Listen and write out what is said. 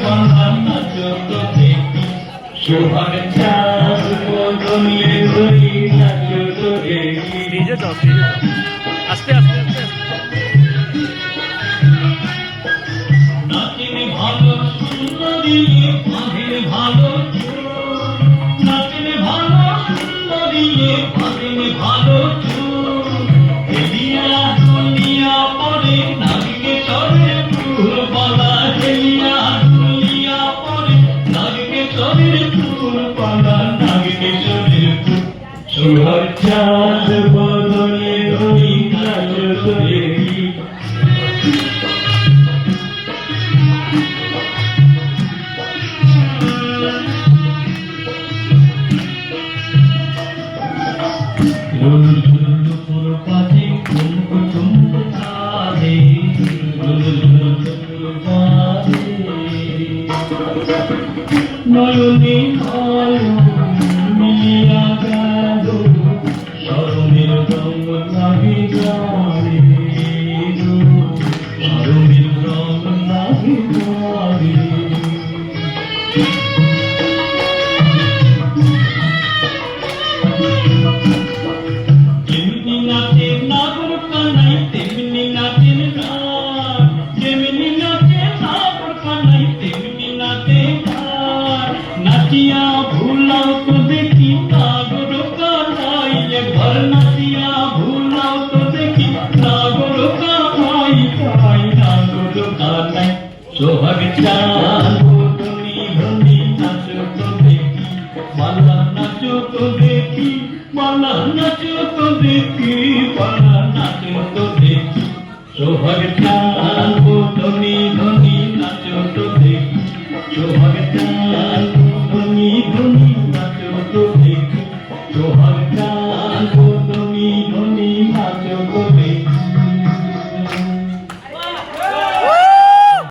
বাংলা নাচ তো দেখি সোহাগ চাঁদ বদলে হই নাচ তো দেখি ডিজে তো আস্তে আস্তে আস্তে নাচিনে ভালো সুন্দরী বাঁধের ভালো নাচিনে ভালো সুন্দরী বাঁধের ভালো হেলিয়া দুনিয়া পরে নাগিনে চরে ফুল পালা হেলিয়া দুনিয়া পরে নাগিনে চরে ফুল পালা নাগিনে চরে ফুল সোহাগ চাঁদ বদলে হই নাচ তো দেখি নয়নে মিলিয়া গেল স্মরণের রঙ লাগে গাড়ি স্মরণের রঙ লাগে গাড়ি যেমনি নাচে নাগর কানাই তেমনি নাচেন গান যেমনি নাচে নাগর কানাই তেমনি নাচে গান নাচিয়া ভুলাও তো দেখি নাগর কানাই একবার নাচিয়া ভুলাও তো দেখি নাগর কানাই কাই নাগর কানাই সোহাগ চাঁদ ধনি ধনি নাচ তো দেখি বাংলা নাচ তো দেখি বাংলা নাচ তো দেখি বাংলা নাচ তো দেখি সোহাগ চাঁদ ধনি ধনি নাচ তো দেখি সোহাগ চাঁদ ধনি ধনি নাচ তো দেখি সোহাগ চাঁদ